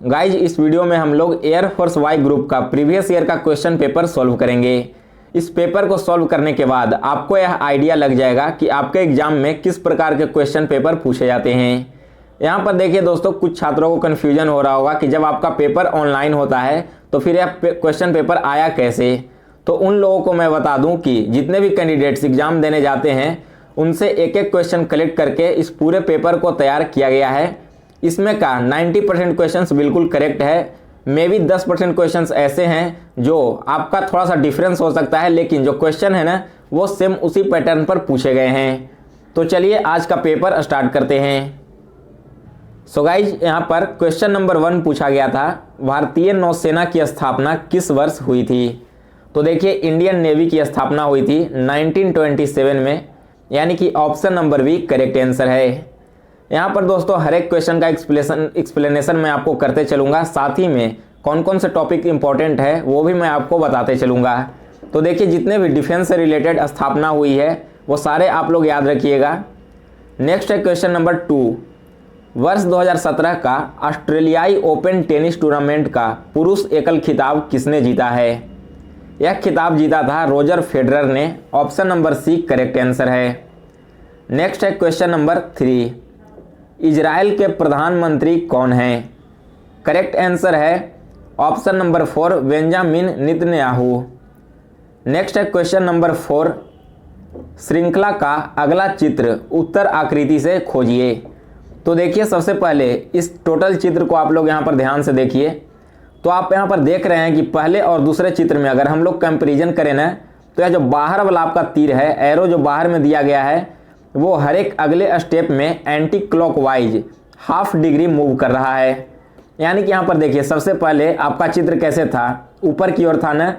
Guys इस video में हम लोग एयरफोर्स वाई ग्रुप का प्रीवियस ईयर का क्वेश्चन पेपर सॉल्व करेंगे। इस पेपर को सॉल्व करने के बाद आपको यह आइडिया लग जाएगा कि आपके एग्जाम में किस प्रकार के क्वेश्चन पेपर पूछे जाते हैं। यहाँ पर देखिए दोस्तों, कुछ छात्रों को कन्फ्यूजन हो रहा होगा कि जब आपका पेपर ऑनलाइन होता है तो फिर यह क्वेश्चन पेपर आया कैसे। तो उन लोगों को मैं बता दूं कि जितने भी कैंडिडेट्स एग्जाम देने जाते हैं उनसे एक एक क्वेश्चन कलेक्ट करके इस पूरे पेपर को तैयार किया गया है। इसमें का 90% क्वेश्चंस बिल्कुल करेक्ट है। मे बी 10% क्वेश्चंस ऐसे हैं जो आपका थोड़ा सा डिफरेंस हो सकता है, लेकिन जो क्वेश्चन है ना वो सेम उसी पैटर्न पर पूछे गए हैं। तो चलिए आज का पेपर स्टार्ट करते हैं। सो गाइज यहाँ पर क्वेश्चन नंबर 1 पूछा गया था, भारतीय नौसेना की स्थापना किस वर्ष हुई थी। तो देखिए इंडियन नेवी की स्थापना हुई थी 1927 में, यानी कि option number b correct answer है। यहाँ पर दोस्तों हर एक क्वेश्चन का एक्सप्लेनेशन मैं आपको करते चलूँगा, साथ ही में कौन कौन से टॉपिक इंपॉर्टेंट है वो भी मैं आपको बताते चलूँगा। तो देखिए जितने भी डिफेंस से रिलेटेड स्थापना हुई है वो सारे आप लोग याद रखिएगा। नेक्स्ट है क्वेश्चन नंबर 2, वर्ष 2017 का ऑस्ट्रेलियाई ओपन टेनिस टूर्नामेंट का पुरुष एकल खिताब किसने जीता है। यह खिताब जीता था रोजर फेडरर ने। Option number c correct answer है। नेक्स्ट है क्वेश्चन नंबर 3, इजराइल के प्रधानमंत्री कौन हैं। करेक्ट आंसर है option number 4 Benjamin Netanyahu. Next है क्वेश्चन नंबर 4, श्रृंखला का अगला चित्र उत्तर आकृति से खोजिए। तो देखिए सबसे पहले इस टोटल चित्र को आप लोग यहाँ पर ध्यान से देखिए। तो आप यहाँ पर देख रहे हैं कि पहले और दूसरे चित्र में अगर हम लोग कंपेरिजन करें ना, तो यह जो बाहर वाला आपका तीर है, एरो जो बाहर में दिया गया है, वो हर एक अगले स्टेप में anti clockwise half degree move कर रहा है। यानी कि यहाँ पर देखिए सबसे पहले आपका चित्र कैसे था, ऊपर की ओर था ना,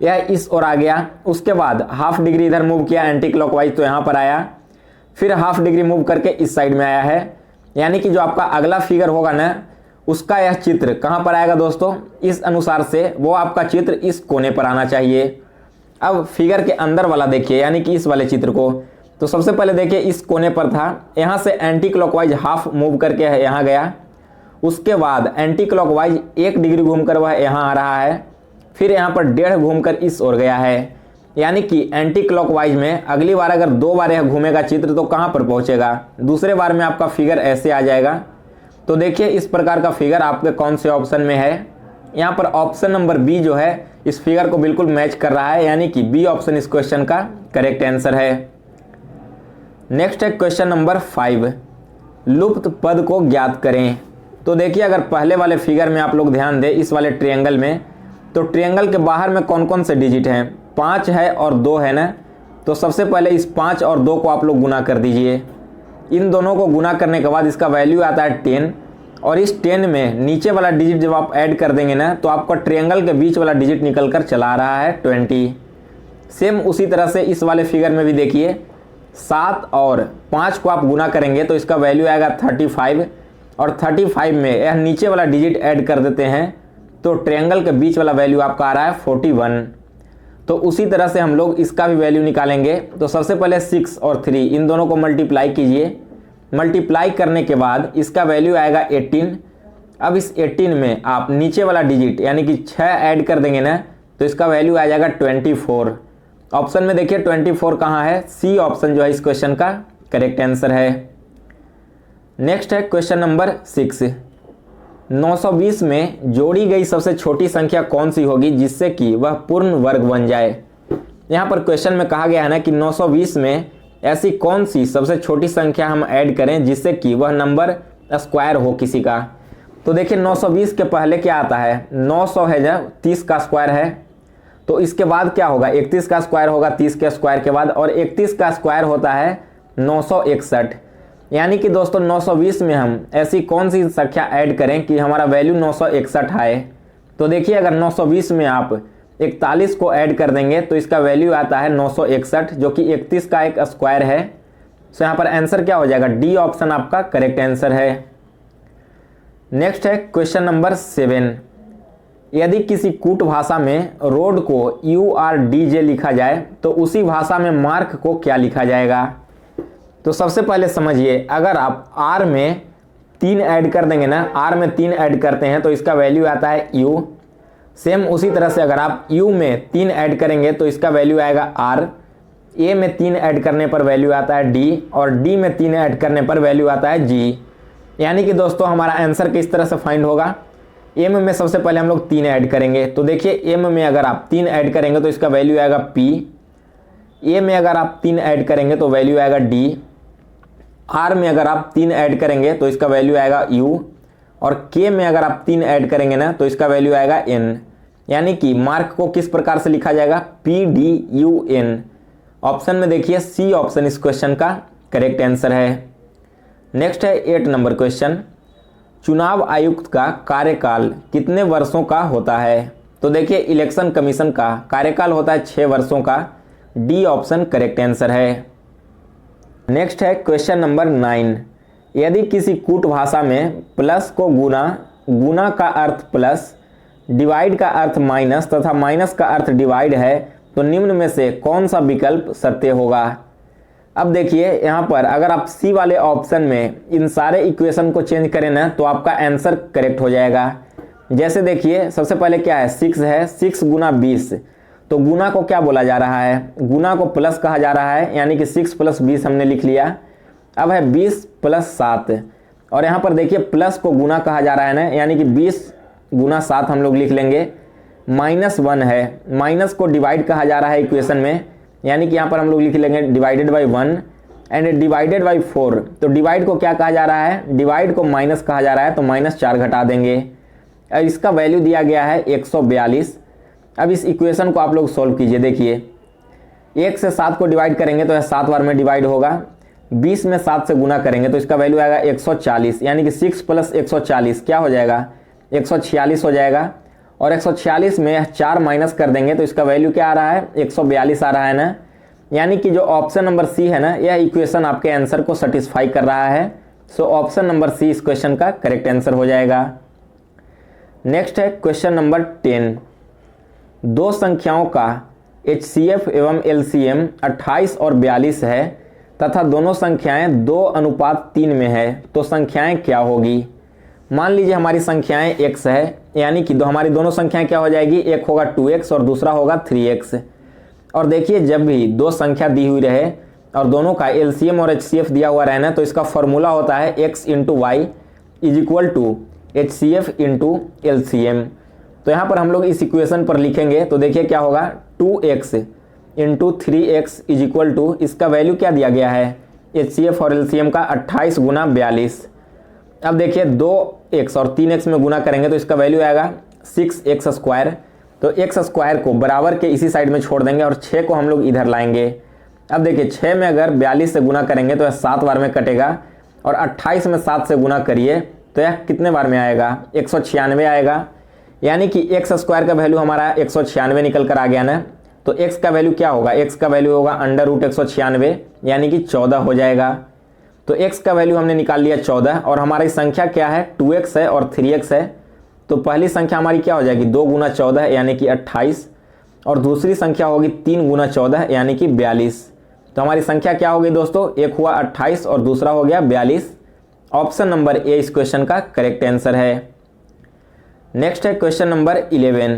यह इस ओर आ गया, उसके बाद हाफ डिग्री इधर मूव किया एंटी क्लॉकवाइज तो यहाँ पर आया, फिर हाफ डिग्री मूव करके इस साइड में आया है। यानी कि जो आपका अगला फिगर होगा ना उसका यह चित्र कहाँ पर आएगा दोस्तों, इस अनुसार से वो आपका चित्र इस कोने पर आना चाहिए। अब फिगर के अंदर वाला देखिए, यानी कि इस वाले चित्र को, तो सबसे पहले देखिए इस कोने पर था, यहाँ से एंटी क्लॉकवाइज हाफ मूव करके यहाँ गया, उसके बाद एंटी क्लॉकवाइज 1 डिग्री घूमकर वह यहाँ आ रहा है, फिर यहाँ पर 1.5 घूमकर इस ओर गया है। यानी कि एंटी क्लॉकवाइज में अगली बार अगर 2 बार यह घूमेगा चित्र तो कहाँ पर पहुँचेगा, दूसरे बार में आपका फिगर ऐसे आ जाएगा। तो देखिए इस प्रकार का फिगर आपके कौन से ऑप्शन में है। यहाँ पर ऑप्शन नंबर बी जो है इस फिगर को बिल्कुल मैच कर रहा है, यानी कि बी ऑप्शन इस क्वेश्चन का करेक्ट आंसर है। नेक्स्ट है क्वेश्चन नंबर 5, लुप्त पद को ज्ञात करें। तो देखिए अगर पहले वाले फिगर में आप लोग ध्यान दें, इस वाले ट्रायंगल में, तो ट्रायंगल के बाहर में कौन कौन से डिजिट हैं, 5 है और 2 है ना। तो सबसे पहले इस 5 और 2 को आप लोग गुना कर दीजिए। इन दोनों को गुना करने के बाद इसका वैल्यू आता है 10, और इस 10 में नीचे वाला डिजिट जब आप ऐड कर देंगे ना तो आपका ट्रायंगल के बीच वाला डिजिट निकल कर चला रहा है 20। सेम उसी तरह से इस वाले फिगर में भी देखिए 7 और 5 को आप गुना करेंगे तो इसका वैल्यू आएगा 35, और 35 में यह नीचे वाला डिजिट ऐड कर देते हैं तो ट्रायंगल के बीच वाला वैल्यू आपका आ रहा है 41। तो उसी तरह से हम लोग इसका भी वैल्यू निकालेंगे। तो सबसे पहले 6 और 3 इन दोनों को मल्टीप्लाई कीजिए। मल्टीप्लाई करने के बाद इसका वैल्यू आएगा 18। अब इस 18 में आप नीचे वाला डिजिट यानी कि 6 ऐड कर देंगे ना तो इसका वैल्यू आ जाएगा 24। ऑप्शन में देखिए 24 कहाँ है, सी ऑप्शन जो है इस क्वेश्चन का करेक्ट आंसर है। नेक्स्ट है क्वेश्चन नंबर 6, 920 में जोड़ी गई सबसे छोटी संख्या कौन सी होगी जिससे कि वह पूर्ण वर्ग बन जाए। यहाँ पर क्वेश्चन में कहा गया है ना कि 920 में ऐसी कौन सी सबसे छोटी संख्या हम ऐड करें जिससे कि वह नंबर स्क्वायर हो किसी का। तो देखिए 920 के पहले क्या आता है, 900 है जब 30 का स्क्वायर है, तो इसके बाद क्या होगा, 31 का स्क्वायर होगा 30 के स्क्वायर के बाद, और 31 का स्क्वायर होता है 961। यानी कि दोस्तों 920 में हम ऐसी कौन सी संख्या ऐड करें कि हमारा वैल्यू 961 आए। तो देखिए अगर 920 में आप 41 को ऐड कर देंगे तो इसका वैल्यू आता है 961, जो कि 31 का एक स्क्वायर है। तो यहाँ पर आंसर क्या हो जाएगा, डी ऑप्शन आपका करेक्ट आंसर है। नेक्स्ट है क्वेश्चन नंबर 7, यदि किसी कूट भाषा में रोड को URDJ लिखा जाए तो उसी भाषा में मार्क को क्या लिखा जाएगा। तो सबसे पहले समझिए, अगर आप R में 3 ऐड कर देंगे ना, r में 3 ऐड करते हैं तो इसका वैल्यू आता है u। सेम उसी तरह से अगर आप u में 3 ऐड करेंगे तो इसका वैल्यू आएगा r। a में 3 ऐड करने पर वैल्यू आता है d, और d में 3 ऐड करने पर वैल्यू आता है g। यानी कि दोस्तों हमारा आंसर किस तरह से फाइंड होगा, m में सबसे पहले हम लोग 3 ऐड करेंगे, तो देखिए m में अगर आप 3 ऐड करेंगे तो इसका वैल्यू आएगा p। a में अगर आप 3 ऐड करेंगे तो वैल्यू आएगा d। r में अगर आप 3 ऐड करेंगे तो इसका वैल्यू आएगा u, और k में अगर आप 3 ऐड करेंगे ना तो इसका वैल्यू आएगा n। यानी कि मार्क को किस प्रकार से लिखा जाएगा, PDUN। ऑप्शन में देखिए सी ऑप्शन इस क्वेश्चन का करेक्ट आंसर है। नेक्स्ट है 8 नंबर क्वेश्चन, चुनाव आयुक्त का कार्यकाल कितने वर्षों का होता है। तो देखिए इलेक्शन कमीशन का कार्यकाल होता है 6 वर्षों का, डी ऑप्शन करेक्ट आंसर है। नेक्स्ट है क्वेश्चन नंबर 9, यदि किसी कूट भाषा में प्लस को गुना का अर्थ प्लस, डिवाइड का अर्थ माइनस तथा माइनस का अर्थ डिवाइड है तो निम्न में से कौन सा विकल्प सत्य होगा। अब देखिए यहाँ पर अगर आप सी वाले ऑप्शन में इन सारे इक्वेशन को चेंज करें ना तो आपका आंसर करेक्ट हो जाएगा। जैसे देखिए सबसे पहले क्या है, 6 है, 6 गुना 20, तो गुना को क्या बोला जा रहा है, गुना को प्लस कहा जा रहा है, यानी कि 6 + 20 हमने लिख लिया। अब है 20 + 7, और यहाँ पर देखिए प्लस को गुना कहा जा रहा है ना, यानी कि 20 गुना 7 हम लोग लिख लेंगे। -1 है, माइनस को डिवाइड कहा जा रहा है इक्वेशन में, यानी कि यहाँ पर हम लोग लिख लेंगे divided by 1 and divided by 4। तो डिवाइड को क्या कहा जा रहा है, डिवाइड को माइनस कहा जा रहा है, तो -4 घटा देंगे। अब इसका वैल्यू दिया गया है 142। अब इस इक्वेशन को आप लोग सॉल्व कीजिए। देखिए 1 से 7 को डिवाइड करेंगे तो यह 7 बार में डिवाइड होगा, 20 में 7 से गुना करेंगे तो इसका वैल्यू आएगा 140, यानी कि 6 + 140 क्या हो जाएगा, 146 हो जाएगा। और 146 में 4 माइनस कर देंगे तो इसका वैल्यू क्या आ रहा है, 142 आ रहा है ना। यानी कि जो ऑप्शन नंबर सी है ना, यह इक्वेशन आपके आंसर को सेटिस्फाई कर रहा है। सो ऑप्शन नंबर सी इस क्वेश्चन का करेक्ट आंसर हो जाएगा। नेक्स्ट है क्वेश्चन नंबर 10, दो संख्याओं का HCF एवं LCM 28 और 42 है तथा दोनों संख्याएं 2:3 में है, तो संख्याएं क्या होगी। मान लीजिए हमारी संख्याएं x है, यानी कि हमारी दोनों संख्याएं क्या हो जाएगी, एक होगा 2x और दूसरा होगा 3x। और देखिए जब भी दो संख्या दी हुई रहे और दोनों का LCM और HCF दिया हुआ रहे ना, तो इसका फॉर्मूला होता है x × y = HCF × LCM। तो यहाँ पर हम लोग इस इक्वेशन पर लिखेंगे तो देखिए क्या होगा, 2x × 3x = इसका वैल्यू क्या दिया गया है, HCF और LCM का 28 गुना 42। अब देखिए 2x और 3x में गुना करेंगे तो इसका वैल्यू आएगा 6x²। तो x² को बराबर के इसी साइड में छोड़ देंगे और 6 को हम लोग इधर लाएंगे। अब देखिए 6 में अगर 42 से गुना करेंगे तो यह 7 बार में कटेगा, और 28 में 7 से गुना करिए तो यह कितने बार में आएगा, 196 आएगा। यानी कि x² का वैल्यू हमारा 196 निकल कर आ गया ना। तो x का वैल्यू क्या होगा, x का वैल्यू होगा √196, यानी कि 14 हो जाएगा। तो x का वैल्यू हमने निकाल लिया 14, और हमारी संख्या क्या है, 2x है और 3x है। तो पहली संख्या हमारी क्या हो जाएगी, 2 × 14 यानी कि 28, और दूसरी संख्या होगी 3 × 14 यानी कि 42। तो हमारी संख्या क्या हो गई दोस्तों, एक हुआ 28 और दूसरा हो गया 42। ऑप्शन नंबर ए इस क्वेश्चन का करेक्ट आंसर है। नेक्स्ट है question number 11,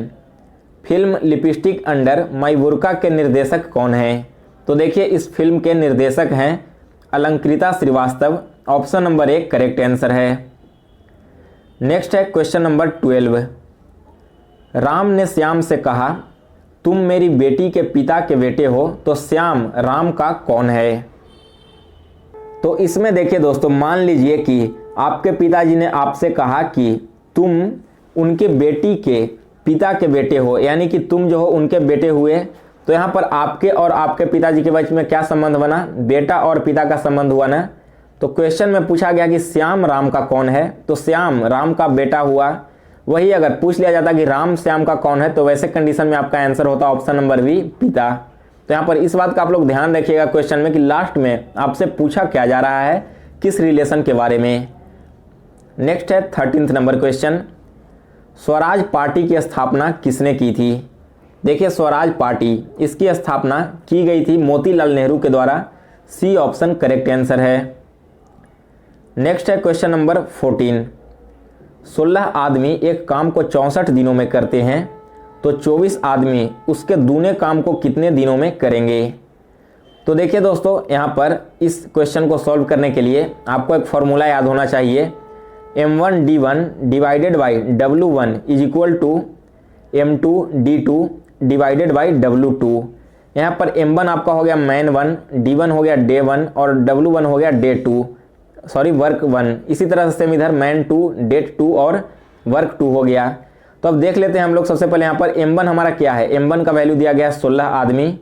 film Lipstick Under My Burkha के निर्देशक कौन है। तो देखिए इस फिल्म के निर्देशक हैं Alankrita Shrivastava. Option number 1 correct answer है। नेक्स्ट है क्वेश्चन नंबर 12, राम ने श्याम से कहा तुम मेरी बेटी के पिता के बेटे हो, तो श्याम राम का कौन है। तो इसमें देखिए दोस्तों, मान लीजिए कि आपके पिताजी ने आपसे कहा कि तुम उनके बेटी के पिता के बेटे हो, यानी कि तुम जो हो उनके बेटे हुए। तो यहाँ पर आपके और आपके पिताजी के बीच में क्या संबंध बना, बेटा और पिता का संबंध हुआ ना। तो क्वेश्चन में पूछा गया कि श्याम राम का कौन है, तो श्याम राम का बेटा हुआ। वही अगर पूछ लिया जाता कि राम श्याम का कौन है, तो वैसे कंडीशन में आपका आंसर होता ऑप्शन नंबर बी, पिता। तो यहाँ पर इस बात का आप लोग ध्यान रखिएगा क्वेश्चन में कि लास्ट में आपसे पूछा क्या जा रहा है, किस रिलेशन के बारे में। नेक्स्ट है 13 नंबर क्वेश्चन, स्वराज पार्टी की स्थापना किसने की थी। देखिए स्वराज पार्टी, इसकी स्थापना की गई थी मोतीलाल नेहरू के द्वारा। सी ऑप्शन करेक्ट आंसर है। नेक्स्ट है क्वेश्चन नंबर 14। 16 आदमी एक काम को 64 दिनों में करते हैं तो 24 आदमी उसके दूने काम को कितने दिनों में करेंगे। तो देखिए दोस्तों, यहाँ पर इस क्वेश्चन को सॉल्व करने के लिए आपको एक फॉर्मूला याद होना चाहिए। m1d1 divided by w1 is equal to m2d2 divided by w2। यहाँ पर m1 आपका हो गया मैन 1, d1 हो गया डे 1 और w1 हो गया डे 2, सॉरी वर्क 1। इसी तरह से सेम इधर मैन 2, डेट 2 और वर्क 2 हो गया। तो अब देख लेते हैं हम लोग सबसे पहले यहाँ पर m1 हमारा क्या है। m1 का वैल्यू दिया गया है 16 आदमी।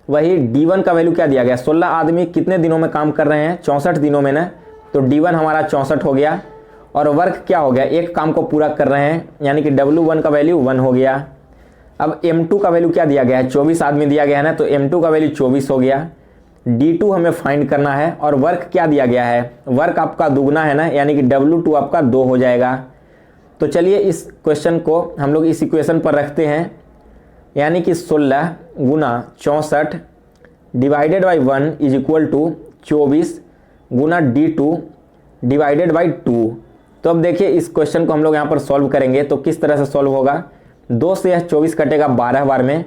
वही d1 का वैल्यू क्या दिया गया, 16 आदमी कितने दिनों में काम कर रहे हैं, 64 दिनों में ना। तो d1 हमारा 64 हो गया और वर्क क्या हो गया, एक काम को पूरा कर रहे हैं, यानी कि w1 का वैल्यू 1 हो गया। अब m2 का वैल्यू क्या दिया गया है, 24 आदमी दिया गया है ना, तो m2 का वैल्यू 24 हो गया। d2 हमें फाइंड करना है और वर्क क्या दिया गया है, वर्क आपका दुगना है ना, यानी कि w2 आपका 2 हो जाएगा। तो चलिए इस क्वेश्चन को हम लोग इस इक्वेशन पर रखते हैं, यानी कि 16 गुना 64 divided by 1 is equal to 24 गुना d2 डिवाइडेड बाई 2। तो अब देखिए इस क्वेश्चन को हम लोग यहाँ पर सॉल्व करेंगे तो किस तरह से सॉल्व होगा। 2 से यह 24 कटेगा 12 बार में।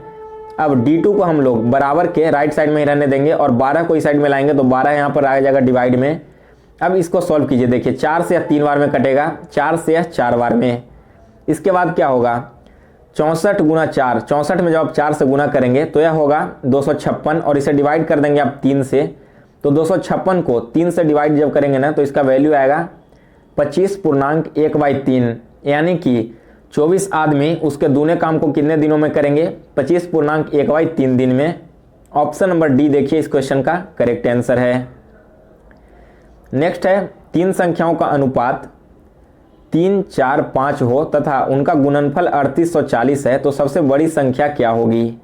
अब d2 को हम लोग बराबर के राइट साइड में ही रहने देंगे और 12 को इस साइड में लाएंगे तो 12 यहाँ पर आ जाएगा डिवाइड में। अब इसको सॉल्व कीजिए, देखिए 4 से यह 3 बार में कटेगा, 4 से यह 4 बार में। इसके बाद क्या होगा, 64 गुना 4, 64 में जब आप 4 से गुना करेंगे तो यह होगा 256 और इसे डिवाइड कर देंगे आप 3 से। तो 256 को 3 से डिवाइड जब करेंगे ना तो इसका वैल्यू आएगा 25.1/3, यानी कि 24 आदमी उसके दूने काम को कितने दिनों में करेंगे, 25.1/3 दिन में। ऑप्शन नंबर डी देखिए इस क्वेश्चन का करेक्ट आंसर है। नेक्स्ट है 3 संख्याओं का अनुपात 3, 4, 5 हो तथा उनका गुणनफल 3840 है तो सबसे बड़ी संख्या क्या होगी।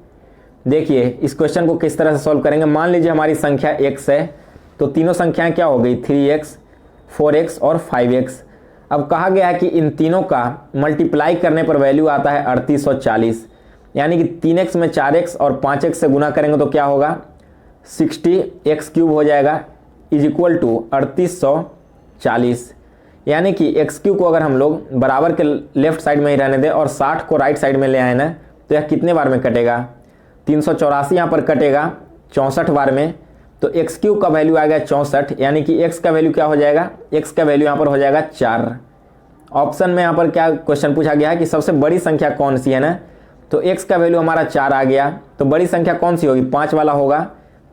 देखिए इस क्वेश्चन को किस तरह से सॉल्व करेंगे। मान लीजिए हमारी संख्या x है तो तीनों संख्याएं क्या हो गई, 3x, 4x और 5x। अब कहा गया है कि इन तीनों का मल्टीप्लाई करने पर वैल्यू आता है 3840, यानी कि 3x में 4x और 5x से गुना करेंगे तो क्या होगा, 60x³ हो जाएगा इज इक्वल टू 3840, यानी कि x³ को अगर हम लोग बराबर के लेफ्ट साइड में ही रहने दें और 60 को राइट साइड में ले आए ना तो यह कितने बार में कटेगा, 384 यहाँ पर कटेगा 64 बार में। तो x³ का वैल्यू आएगा 64, यानी कि x का वैल्यू क्या हो जाएगा, x का वैल्यू यहाँ पर हो जाएगा 4। ऑप्शन में यहाँ पर क्या क्वेश्चन पूछा गया है कि सबसे बड़ी संख्या कौन सी है ना, तो x का वैल्यू हमारा 4 आ गया। तो बड़ी संख्या कौन सी होगी, 5 वाला होगा।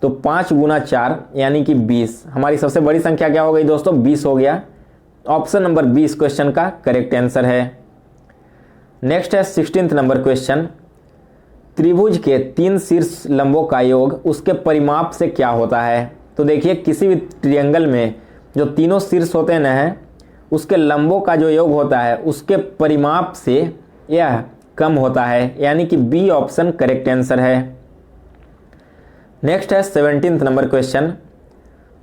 तो 5 गुना 4 यानी कि 20, हमारी सबसे बड़ी संख्या क्या हो गई दोस्तों, 20 हो गया। ऑप्शन नंबर 20 क्वेश्चन का करेक्ट आंसर है। नेक्स्ट है 16th नंबर क्वेश्चन। त्रिभुज के 3 शीर्ष लंबों का योग उसके परिमाप से क्या होता है। तो देखिए किसी भी ट्रायंगल में जो तीनों शीर्ष होते हैं ना, उसके लंबों का जो योग होता है उसके परिमाप से यह कम होता है, यानी कि बी ऑप्शन करेक्ट आंसर है। नेक्स्ट है 17th नंबर क्वेश्चन।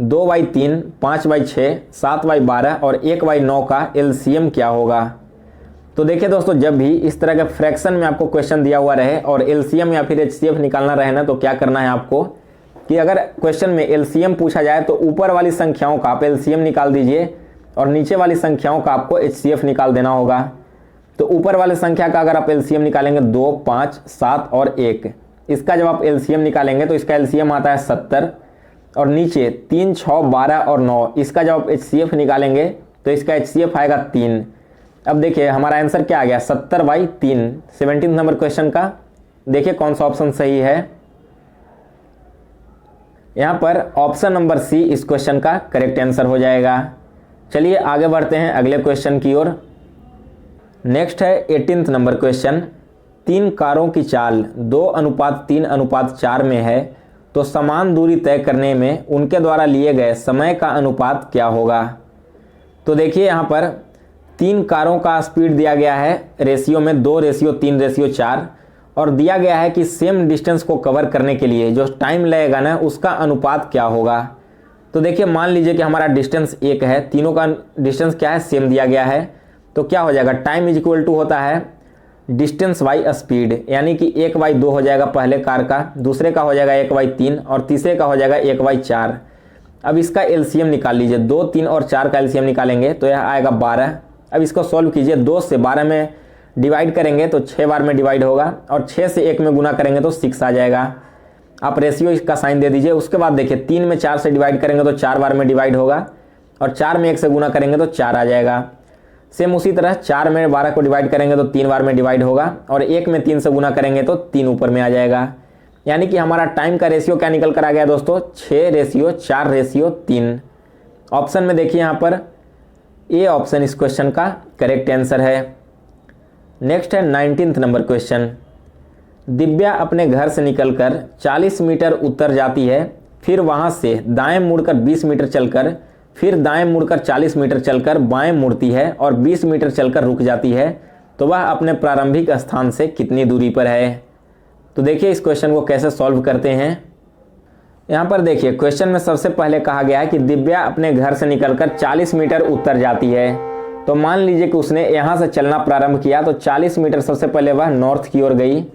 2/3, 5/6, 7/12 और 1/9 का एलसीएम क्या होगा। तो देखिए दोस्तों, जब भी इस तरह के फ्रैक्शन में आपको क्वेश्चन दिया हुआ रहे और एलसीएम या फिर एचसीएफ निकालना रहे ना, तो क्या करना है आपको कि अगर क्वेश्चन में एलसीएम पूछा जाए तो ऊपर वाली संख्याओं का आप एलसीएम निकाल दीजिए और नीचे वाली संख्याओं का आपको एचसीएफ निकाल देना होगा। तो ऊपर वाली संख्या का अगर आप एलसीएम निकालेंगे 2, 5, 7 और 1, इसका जब आप एलसीएम निकालेंगे तो इसका एलसीएम आता है 70। और नीचे 3, 6, 12 और 9, इसका जब आप एचसीएफ निकालेंगे तो इसका एचसीएफ आएगा 3। अब देखिए हमारा आंसर क्या आ गया, 70/3। 17th नंबर क्वेश्चन का देखिए कौन सा ऑप्शन सही है। यहाँ पर ऑप्शन नंबर सी इस क्वेश्चन का करेक्ट आंसर हो जाएगा। चलिए आगे बढ़ते हैं अगले क्वेश्चन की ओर। नेक्स्ट है 18th नंबर क्वेश्चन। 3 कारों की चाल 2:3:4 में है तो समान दूरी तय करने में उनके द्वारा लिए गए समय का अनुपात क्या होगा। तो देखिए यहाँ पर 3 कारों का स्पीड दिया गया है रेशियो में 2:3:4 और दिया गया है कि सेम डिस्टेंस को कवर करने के लिए जो टाइम लगेगा ना उसका अनुपात क्या होगा। तो देखिए मान लीजिए कि हमारा डिस्टेंस 1 है, तीनों का डिस्टेंस क्या है, सेम दिया गया है। तो क्या हो जाएगा, टाइम इज इक्वल टू होता है डिस्टेंस बाई स्पीड, यानी कि 1/2 हो जाएगा पहले कार का, दूसरे का हो जाएगा 1/3 और तीसरे का हो जाएगा 1/4। अब इसका एलसीएम निकाल लीजिए, 2, 3 और 4 का एलसीएम निकालेंगे तो यह आएगा 12। अब इसको सॉल्व कीजिए, 2 से 12 में डिवाइड करेंगे तो 6 बार में डिवाइड होगा और 6 से 1 में गुना करेंगे तो 6 आ जाएगा। आप रेशियो इसका साइन दे दीजिए। उसके बाद देखिए 3 में 4 से डिवाइड करेंगे तो 4 बार में डिवाइड होगा और 4 में 1 से गुना करेंगे तो 4 आ जाएगा। सेम उसी तरह 4 में 12 को डिवाइड करेंगे तो 3 बार में डिवाइड होगा और 1 में 3 से गुना करेंगे तो 3 ऊपर में आ जाएगा। यानी कि हमारा टाइम का रेशियो क्या निकल कर आ गया दोस्तों, 6:4:3। ऑप्शन में देखिए यहाँ पर ए ऑप्शन इस क्वेश्चन का करेक्ट आंसर है। नेक्स्ट है 19th नंबर क्वेश्चन। दिव्या अपने घर से निकलकर 40 मीटर उत्तर जाती है, फिर वहाँ से दाएं मुड़कर 20 मीटर चलकर, फिर दाएं मुड़कर 40 मीटर चलकर बाएं मुड़ती है और 20 मीटर चलकर रुक जाती है, तो वह अपने प्रारंभिक स्थान से कितनी दूरी पर है। तो देखिए इस क्वेश्चन को कैसे सॉल्व करते हैं। यहाँ पर देखिए क्वेश्चन में सबसे पहले कहा गया है कि दिव्या अपने घर से निकलकर 40 मीटर उत्तर जाती है। तो मान लीजिए कि उसने यहाँ से चलना प्रारंभ किया तो 40 मीटर सबसे पहले वह नॉर्थ की ओर गई।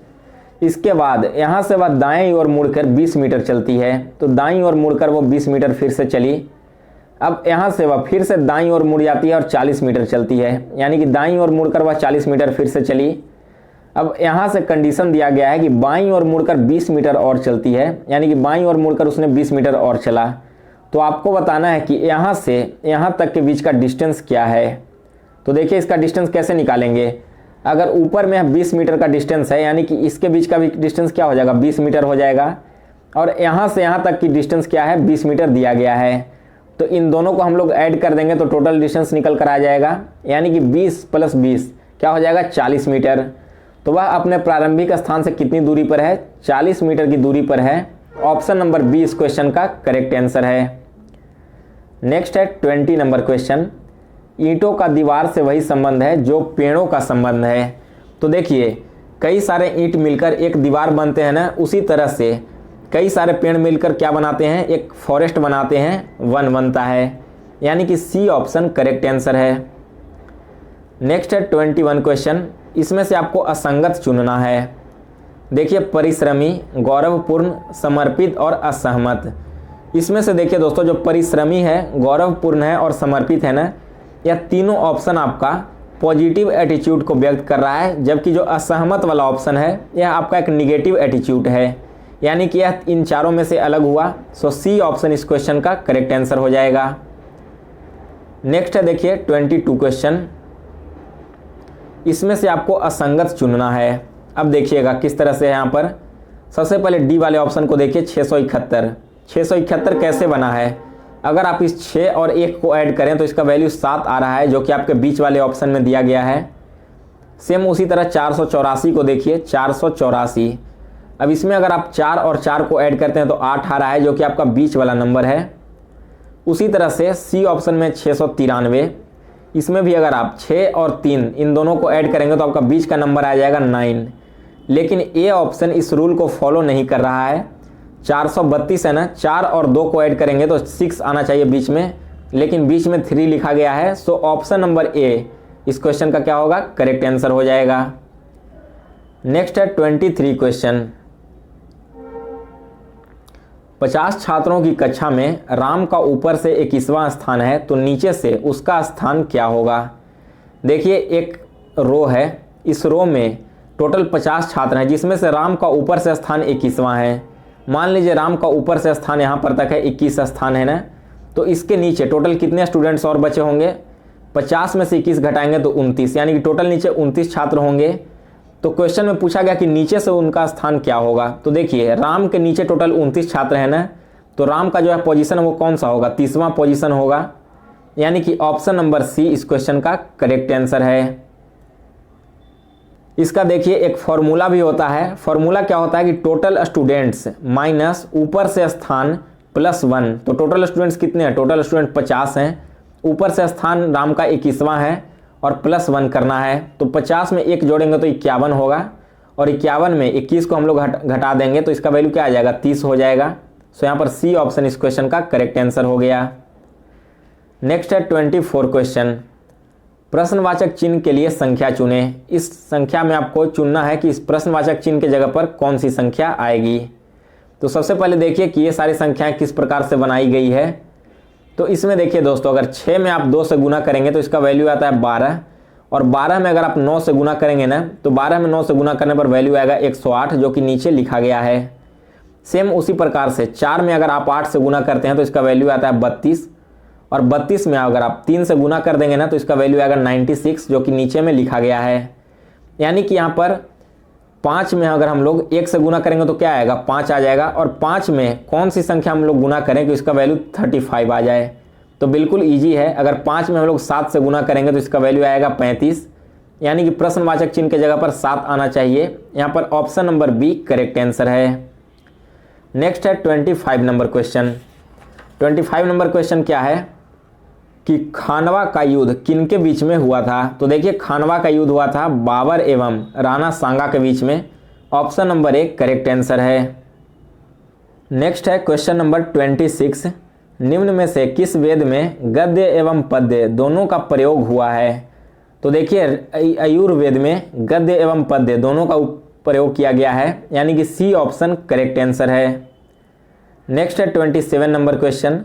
इसके बाद यहाँ से वह दाएं ओर मुड़कर 20 मीटर चलती है, तो दाईं ओर मुड़कर वो 20 मीटर फिर से चली। अब यहाँ से वह फिर से दाईं ओर मुड़ जाती है और 40 मीटर चलती है, यानी कि दाईं ओर मुड़कर वह 40 मीटर फिर से चली। अब यहाँ से कंडीशन दिया गया है कि बाईं ओर मुड़कर 20 मीटर और चलती है, यानी कि बाईं ओर मुड़कर उसने 20 मीटर और चला। तो आपको बताना है कि यहाँ से यहाँ तक के बीच का डिस्टेंस क्या है। तो देखिए इसका डिस्टेंस कैसे निकालेंगे। अगर ऊपर में 20 मीटर का डिस्टेंस है, यानी कि इसके बीच का भी डिस्टेंस क्या हो जाएगा, 20 मीटर हो जाएगा। और यहाँ से यहाँ तक की डिस्टेंस क्या है, 20 मीटर दिया गया है। तो इन दोनों को हम लोग ऐड कर देंगे तो टोटल डिस्टेंस निकल कर आ जाएगा, यानी कि 20 + 20 क्या हो जाएगा, 40 मीटर। तो वह अपने प्रारंभिक स्थान से कितनी दूरी पर है, 40 मीटर की दूरी पर है। ऑप्शन नंबर बी इस क्वेश्चन का करेक्ट आंसर है। नेक्स्ट है 20 नंबर क्वेश्चन। ईंटों का दीवार से वही संबंध है जो पेड़ों का संबंध है। तो देखिए कई सारे ईंट मिलकर एक दीवार बनते हैं ना, उसी तरह से कई सारे पेड़ मिलकर क्या बनाते हैं, एक फॉरेस्ट बनाते हैं, वन बनता है। यानी कि सी ऑप्शन करेक्ट आंसर है। नेक्स्ट है 21 क्वेश्चन। इसमें से आपको असंगत चुनना है। देखिए परिश्रमी, गौरवपूर्ण, समर्पित और असहमत। इसमें से देखिए दोस्तों जो परिश्रमी है, गौरवपूर्ण है और समर्पित है ना, यह तीनों ऑप्शन आपका पॉजिटिव एटीट्यूड को व्यक्त कर रहा है, जबकि जो असहमत वाला ऑप्शन है यह आपका एक निगेटिव एटीट्यूड है। यानी कि यह इन चारों में से अलग हुआ। सो सी ऑप्शन इस क्वेश्चन का करेक्ट आंसर हो जाएगा। नेक्स्ट है देखिए 22 क्वेश्चन। इसमें से आपको असंगत चुनना है। अब देखिएगा किस तरह से है। यहाँ पर सबसे पहले डी वाले ऑप्शन को देखिए, 671। 671 कैसे बना है। अगर आप इस 6 और 1 को ऐड करें तो इसका वैल्यू 7 आ रहा है, जो कि आपके बीच वाले ऑप्शन में दिया गया है। सेम उसी तरह 484 को देखिए, 484। अब इसमें अगर आप 4 और 4 को ऐड करते हैं तो 8 आ रहा है, जो कि आपका बीच वाला नंबर है। उसी तरह से सी ऑप्शन में 693। इसमें भी अगर आप 6 और 3 इन दोनों को ऐड करेंगे तो आपका बीच का नंबर आ जाएगा 9। लेकिन ए ऑप्शन इस रूल को फॉलो नहीं कर रहा है। 432 है ना, 4 और 2 को ऐड करेंगे तो 6 आना चाहिए बीच में, लेकिन बीच में 3 लिखा गया है। सो ऑप्शन नंबर ए इस क्वेश्चन का क्या होगा, करेक्ट आंसर हो जाएगा। नेक्स्ट है 23 क्वेश्चन। 50 छात्रों की कक्षा में राम का ऊपर से 21वां स्थान है, तो नीचे से उसका स्थान क्या होगा। देखिए एक रो है, इस रो में टोटल 50 छात्र हैं, जिसमें से राम का ऊपर से स्थान 21वां है। मान लीजिए राम का ऊपर से स्थान यहाँ पर तक है, 21 स्थान है ना, तो इसके नीचे टोटल कितने स्टूडेंट्स और बचे होंगे, 50 में से 21 घटाएंगे तो 29, यानी कि टोटल नीचे 29 छात्र होंगे। तो क्वेश्चन में पूछा गया कि नीचे से उनका स्थान क्या होगा। तो देखिए राम के नीचे टोटल 29 छात्र हैं ना, तो राम का जो है पोजीशन वो कौन सा होगा, 30वां पोजीशन होगा। यानी कि ऑप्शन नंबर सी इस क्वेश्चन का करेक्ट आंसर है। इसका देखिए एक फॉर्मूला भी होता है। फॉर्मूला क्या होता है कि टोटल स्टूडेंट्स माइनस ऊपर से स्थान +1। तो टोटल स्टूडेंट्स कितने हैं, टोटल स्टूडेंट 50 हैं, ऊपर से स्थान राम का 21वां है और +1 करना है। तो 50 में 1 जोड़ेंगे तो 51 होगा, और 51 में 21 को हम लोग घटा देंगे तो इसका वैल्यू क्या आ जाएगा, 30 हो जाएगा। सो यहाँ पर सी ऑप्शन इस क्वेश्चन का करेक्ट आंसर हो गया। नेक्स्ट है 24 क्वेश्चन। प्रश्नवाचक चिन्ह के लिए संख्या चुनें। इस संख्या में आपको चुनना है कि इस प्रश्नवाचक चिन्ह की जगह पर कौन सी संख्या आएगी। तो सबसे पहले देखिए कि ये सारी संख्याएं किस प्रकार से बनाई गई है। तो इसमें देखिए दोस्तों, अगर 6 में आप 2 से गुना करेंगे तो इसका वैल्यू आता है 12, और 12 में अगर आप 9 से गुना करेंगे ना, तो 12 में 9 से गुना करने पर वैल्यू आएगा 108, जो कि नीचे लिखा गया है। सेम उसी प्रकार से 4 में अगर आप 8 से गुना करते हैं तो इसका वैल्यू आता है 32, और 32 में अगर आप 3 से गुना कर देंगे ना तो इसका वैल्यू आएगा 96, जो कि नीचे में लिखा गया है। यानी कि यहाँ पर 5 में अगर हम लोग 1 से गुना करेंगे तो क्या आएगा, 5 आ जाएगा, और 5 में कौन सी संख्या हम लोग गुना करें कि इसका वैल्यू 35 आ जाए। तो बिल्कुल ईजी है। अगर 5 में हम लोग 7 से गुना करेंगे तो इसका वैल्यू आएगा 35, यानी कि प्रश्नवाचक चिन्ह के जगह पर 7 आना चाहिए। यहाँ पर option number b correct answer है। नेक्स्ट है 25 नंबर क्वेश्चन। 25 नंबर क्वेश्चन क्या है कि खानवा का युद्ध किनके बीच में हुआ था। तो देखिए, खानवा का युद्ध हुआ था बाबर एवं राणा सांगा के बीच में। ऑप्शन नंबर 1 करेक्ट आंसर है। नेक्स्ट है क्वेश्चन नंबर 26। निम्न में से किस वेद में गद्य एवं पद्य दोनों का प्रयोग हुआ है। तो देखिए, आयुर्वेद में गद्य एवं पद्य दोनों का प्रयोग किया गया है, यानी कि सी ऑप्शन करेक्ट आंसर है। नेक्स्ट है 27 नंबर क्वेश्चन।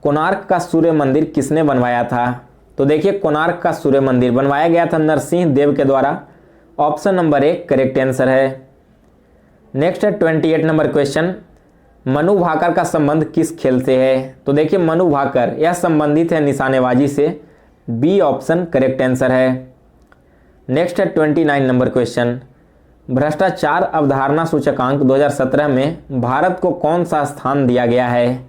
कोणार्क का सूर्य मंदिर किसने बनवाया था। तो देखिए, कोणार्क का सूर्य मंदिर बनवाया गया था नरसिंह देव के द्वारा। ऑप्शन नंबर 1 करेक्ट आंसर है। नेक्स्ट है 28 नंबर क्वेश्चन। मनु भाकर का संबंध किस खेल से है। तो देखिए, मनु भाकर यह संबंधित है निशानेबाजी से। बी ऑप्शन करेक्ट आंसर है। नेक्स्ट है 29 नंबर क्वेश्चन। भ्रष्टाचार अवधारणा सूचकांक 2017 में भारत को कौन सा स्थान दिया गया है।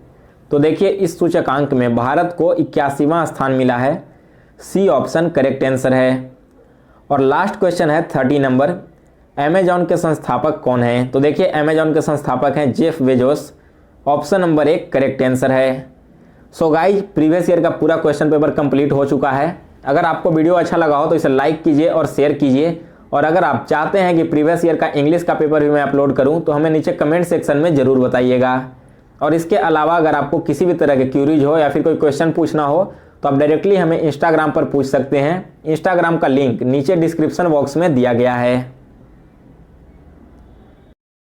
तो देखिए, इस सूचकांक में भारत को 81वां स्थान मिला है। सी ऑप्शन करेक्ट आंसर है। और लास्ट क्वेश्चन है 30 नंबर। अमेजॉन के संस्थापक कौन हैं। तो देखिए, अमेजॉन के संस्थापक हैं Jeff Bezos. Option number 1 correct answer है। सो गाइज, प्रीवियस ईयर का पूरा क्वेश्चन पेपर कंप्लीट हो चुका है। अगर आपको वीडियो अच्छा लगा हो तो इसे लाइक कीजिए और शेयर कीजिए, और अगर आप चाहते हैं कि प्रीवियस ईयर का इंग्लिश का पेपर भी मैं अपलोड करूं तो हमें नीचे कमेंट सेक्शन में ज़रूर बताइएगा। और इसके अलावा अगर आपको किसी भी तरह के क्यूरीज हो या फिर कोई क्वेश्चन पूछना हो तो आप डायरेक्टली हमें इंस्टाग्राम पर पूछ सकते हैं। इंस्टाग्राम का लिंक नीचे डिस्क्रिप्शन बॉक्स में दिया गया है।